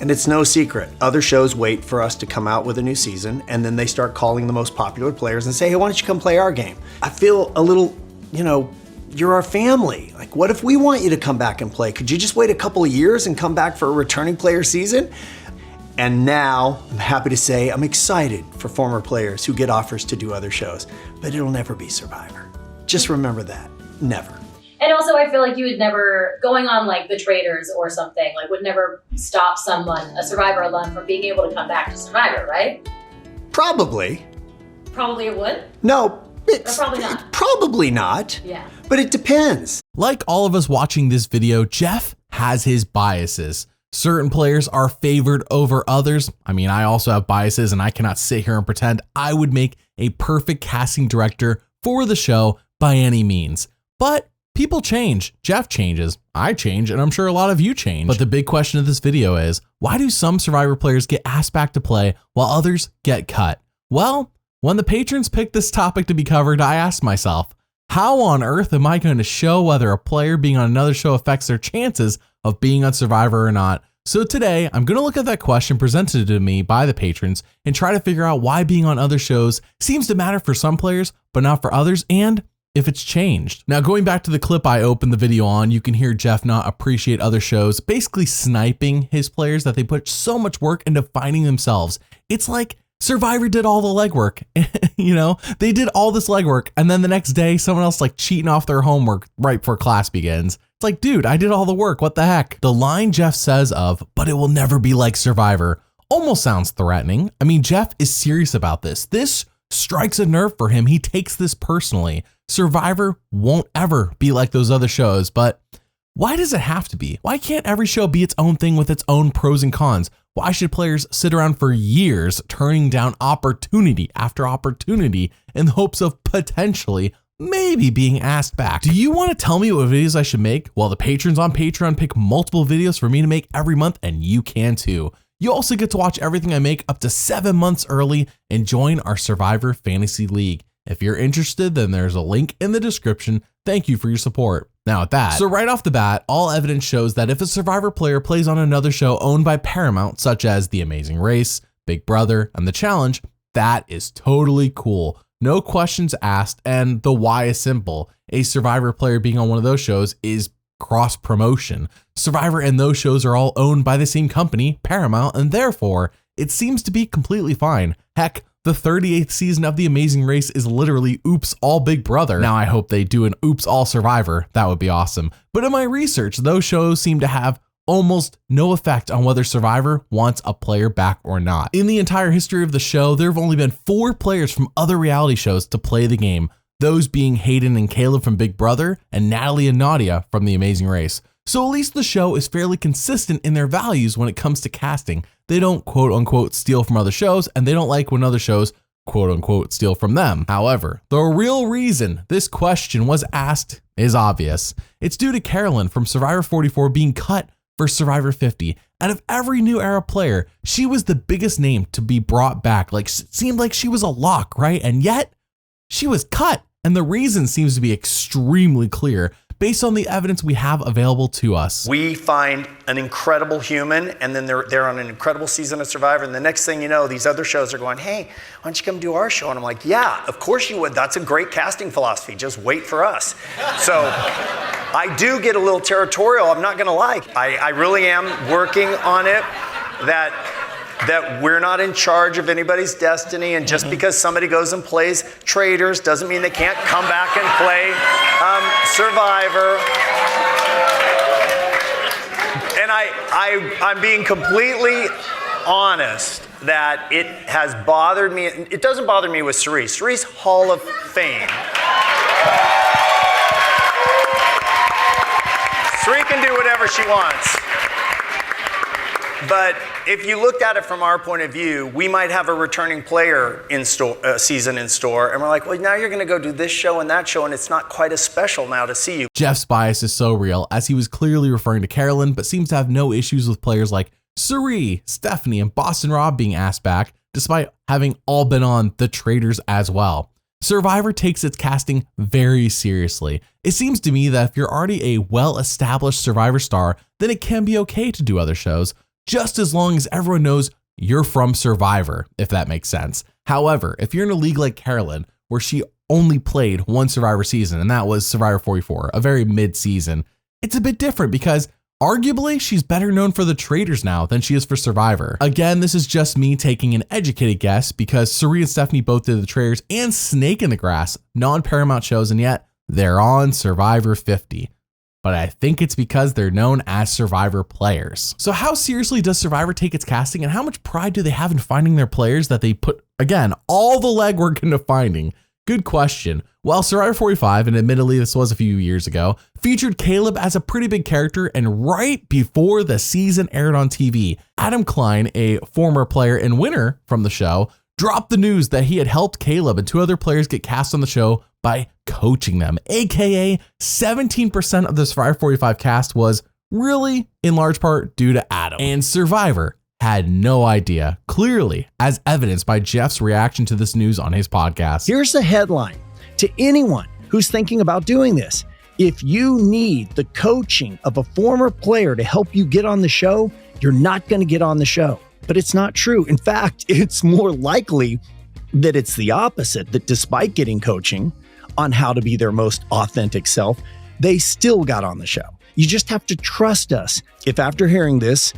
And it's no secret. Other shows wait for us to come out with a new season, and then they start calling the most popular players and say, hey, why don't you come play our game? I feel a little, you're our family. Like, what if we want you to come back and play? Could you just wait a couple of years and come back for a returning player season? And now, I'm happy to say, I'm excited for former players who get offers to do other shows, but it'll never be Survivor. Just remember that, never. And also, I feel like you would never, going on like The Traitors or something, like would never stop someone, a Survivor alum, from being able to come back to Survivor, right? Probably. Probably it would? No, or probably not. Probably not. Yeah. But it depends. Like all of us watching this video, Jeff has his biases. Certain players are favored over others. I mean, I also have biases, and I cannot sit here and pretend I would make a perfect casting director for the show by any means. But people change. Jeff changes. I change, and I'm sure a lot of you change. But the big question of this video is, why do some Survivor players get asked back to play while others get cut? Well, when the patrons picked this topic to be covered, I asked myself, how on earth am I going to show whether a player being on another show affects their chances of being on Survivor or not? So today, I'm going to look at that question presented to me by the patrons and try to figure out why being on other shows seems to matter for some players, but not for others, and if it's changed. Now, going back to the clip I opened the video on, you can hear Jeff not appreciate other shows, basically sniping his players that they put so much work into finding themselves. It's like Survivor did all the legwork, they did all this legwork, and then the next day, someone else like cheating off their homework right before class begins. It's like, dude, I did all the work. What the heck? The line Jeff says of, but it will never be like Survivor, almost sounds threatening. I mean, Jeff is serious about this. This strikes a nerve for him. He takes this personally. Survivor won't ever be like those other shows, but why does it have to be? Why can't every show be its own thing with its own pros and cons? Why should players sit around for years turning down opportunity after opportunity in hopes of potentially maybe being asked back? Do you want to tell me what videos I should make? Well, the patrons on Patreon pick multiple videos for me to make every month, and you can too. You also get to watch everything I make up to 7 months early and join our Survivor Fantasy League. If you're interested, then there's a link in the description. Thank you for your support. Now at that, so right off the bat, all evidence shows that if a Survivor player plays on another show owned by Paramount, such as The Amazing Race, Big Brother, and The Challenge, that is totally cool. No questions asked, and the why is simple. A Survivor player being on one of those shows is cross promotion. Survivor and those shows are all owned by the same company, Paramount, and therefore it seems to be completely fine. Heck, the 38th season of The Amazing Race is literally Oops All Big Brother. Now I hope they do an Oops All Survivor. That would be awesome. But in my research, those shows seem to have almost no effect on whether Survivor wants a player back or not. In the entire history of the show, there have only been 4 players from other reality shows to play the game. Those being Hayden and Caleb from Big Brother and Natalie and Nadia from The Amazing Race. So at least the show is fairly consistent in their values when it comes to casting. They don't quote unquote steal from other shows, and they don't like when other shows quote unquote steal from them. However, the real reason this question was asked is obvious. It's due to Carolyn from Survivor 44 being cut for Survivor 50. Out of every new era player, she was the biggest name to be brought back. Like, it seemed like she was a lock, right? And yet she was cut. And the reason seems to be extremely clear based on the evidence we have available to us. We find an incredible human, and then they're on an incredible season of Survivor, and the next thing you know, these other shows are going, hey, why don't you come do our show? And I'm like, yeah, of course you would. That's a great casting philosophy. Just wait for us. So I do get a little territorial, I'm not gonna lie. I really am working on it, that we're not in charge of anybody's destiny, and just because somebody goes and plays Traitors doesn't mean they can't come back and play Survivor. And I'm being completely honest that it has bothered me. It doesn't bother me with Cerise. Cerise, Hall of Fame. Cerise can do whatever she wants. But if you looked at it from our point of view, we might have a returning player in store, season in store, and we're like, well, now you're going to go do this show and that show, and it's not quite as special now to see you. Jeff's bias is so real, as he was clearly referring to Carolyn, but seems to have no issues with players like Suri, Stephanie, and Boston Rob being asked back, despite having all been on The Traitors as well. Survivor takes its casting very seriously. It seems to me that if you're already a well-established Survivor star, then it can be okay to do other shows. just as long as everyone knows you're from Survivor, if that makes sense. However, if you're in a league like Carolyn, where she only played one Survivor season, and that was Survivor 44, a very mid-season, it's a bit different because arguably she's better known for the Traitors now than she is for Survivor. Again, this is just me taking an educated guess because Suri and Stephanie both did the Traitors and Snake in the Grass, non-Paramount shows, and yet they're on Survivor 50. But I think it's because they're known as Survivor players. So how seriously does Survivor take its casting, and how much pride do they have in finding their players that they put, again, all the legwork into finding? Good question. Well, Survivor 45, and admittedly this was a few years ago, featured Caleb as a pretty big character, and right before the season aired on TV, Adam Klein, a former player and winner from the show, dropped the news that he had helped Caleb and 2 other players get cast on the show by coaching them, aka 17% of the Survivor 45 cast was really in large part due to Adam. And Survivor had no idea, clearly as evidenced by Jeff's reaction to this news on his podcast. Here's the headline to anyone who's thinking about doing this. If you need the coaching of a former player to help you get on the show, you're not going to get on the show. But it's not true. In fact, it's more likely that it's the opposite, that despite getting coaching on how to be their most authentic self, they still got on the show. You just have to trust us. If after hearing this,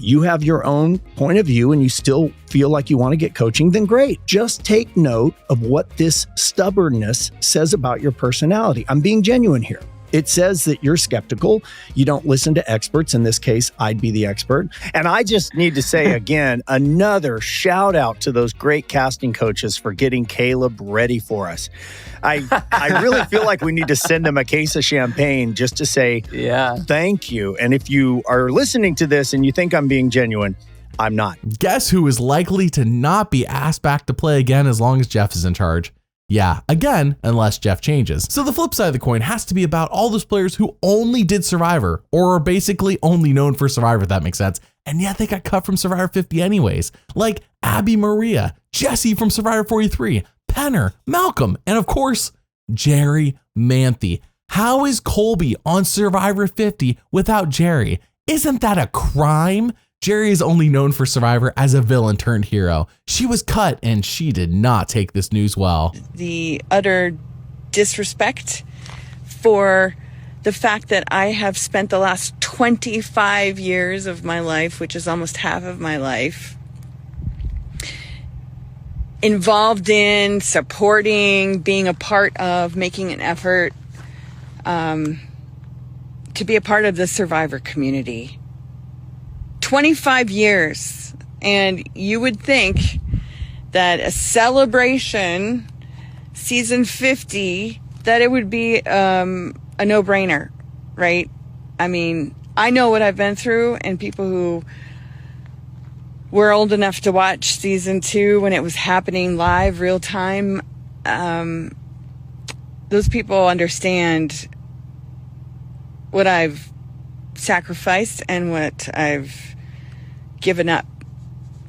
you have your own point of view and you still feel like you want to get coaching, then great. Just take note of what this stubbornness says about your personality. I'm being genuine here. It says that you're skeptical. You don't listen to experts. In this case, I'd be the expert. And I just need to say again, another shout out to those great casting coaches for getting Caleb ready for us. I really feel like we need to send them a case of champagne just to say thank you. And if you are listening to this and you think I'm being genuine, I'm not. Guess who is likely to not be asked back to play again as long as Jeff is in charge? Yeah, again, unless Jeff changes. So the flip side of the coin has to be about all those players who only did Survivor, or are basically only known for Survivor, if that makes sense, and yet they got cut from Survivor 50 anyways, like Abby Maria, Jesse from Survivor 43, Penner, Malcolm, and of course, Jerry Manthe. How is Colby on Survivor 50 without Jerry? Isn't that a crime? Jerry is only known for Survivor as a villain turned hero. She was cut and she did not take this news well. The utter disrespect for the fact that I have spent the last 25 years of my life, which is almost half of my life, involved in supporting, being a part of, making an effort to be a part of the Survivor community. 25 years, and you would think that a celebration, season 50, that it would be a no-brainer, right? I mean, I know what I've been through, and people who were old enough to watch season 2 when it was happening live, real time, those people understand what I've sacrificed and what I've given up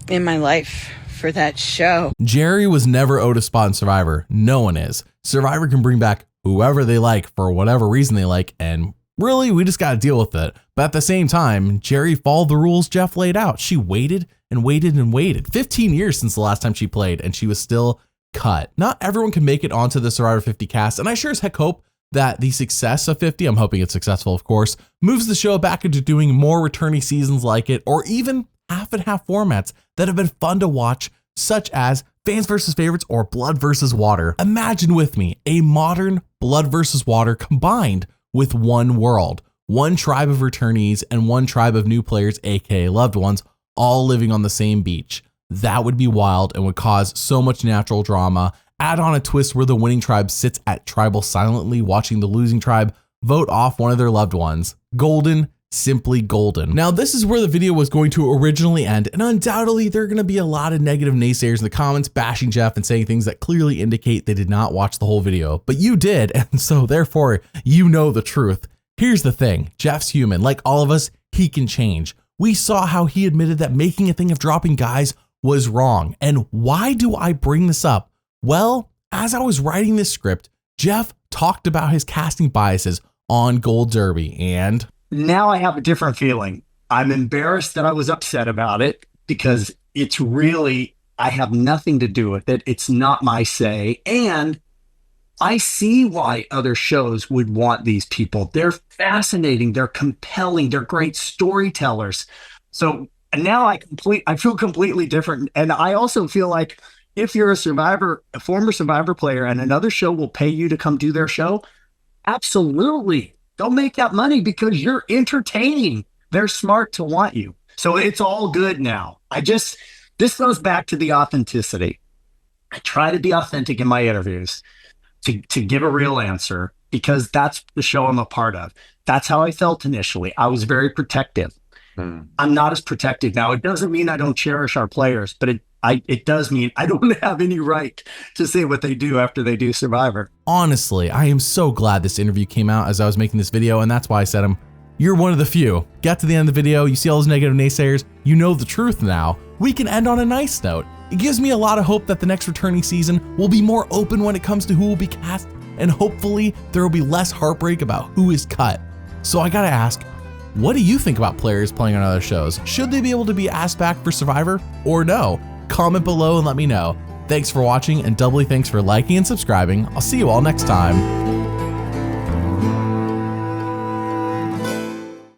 in my life for that show. Jerry was never owed a spot in Survivor. No one is. Survivor can bring back whoever they like for whatever reason they like, and really, we just got to deal with it. But at the same time, Jerry followed the rules Jeff laid out. She waited and waited and waited. 15 years since the last time she played, and she was still cut. Not everyone can make it onto the Survivor 50 cast, and I sure as heck hope that the success of 50, I'm hoping it's successful, of course, moves the show back into doing more returning seasons like it, or even half and half formats that have been fun to watch, such as Fans vs. Favorites or Blood vs. Water. Imagine with me a modern Blood vs. Water combined with one world, one tribe of returnees and one tribe of new players, aka loved ones, all living on the same beach. That would be wild and would cause so much natural drama. Add on a twist where the winning tribe sits at tribal silently watching the losing tribe vote off one of their loved ones. Golden, simply golden. Now, this is where the video was going to originally end, and undoubtedly there are going to be a lot of negative naysayers in the comments bashing Jeff and saying things that clearly indicate they did not watch the whole video, but you did, and so therefore you know the truth. Here's the thing, Jeff's human. Like all of us, he can change. We saw how he admitted that making a thing of dropping guys was wrong. And why do I bring this up? Well, as I was writing this script, Jeff talked about his casting biases on Gold Derby, and Now I have a different feeling. I'm embarrassed that I was upset about it because it's really, I have nothing to do with it. It's not my say. And I see why other shows would want these people. They're fascinating. They're compelling. They're great storytellers. So now I feel completely different. And I also feel like if you're a former Survivor player and another show will pay you to come do their show, absolutely. They'll make that money because you're entertaining. They're smart to want you. So it's all good now. This goes back to the authenticity. I try to be authentic in my interviews to give a real answer because that's the show I'm a part of. That's how I felt initially. I was very protective. I'm not as protective now. It doesn't mean I don't cherish our players, but it does mean I don't have any right to say what they do after they do Survivor. Honestly, I am so glad this interview came out as I was making this video, and that's why I said you're one of the few. Got to the end of the video, you see all those negative naysayers, you know the truth now. We can end on a nice note. It gives me a lot of hope that the next returning season will be more open when it comes to who will be cast, and hopefully there will be less heartbreak about who is cut. So I gotta ask, what do you think about players playing on other shows? Should they be able to be asked back for Survivor or no? Comment below and let me know. Thanks for watching, and doubly thanks for liking and subscribing. I'll see you all next time.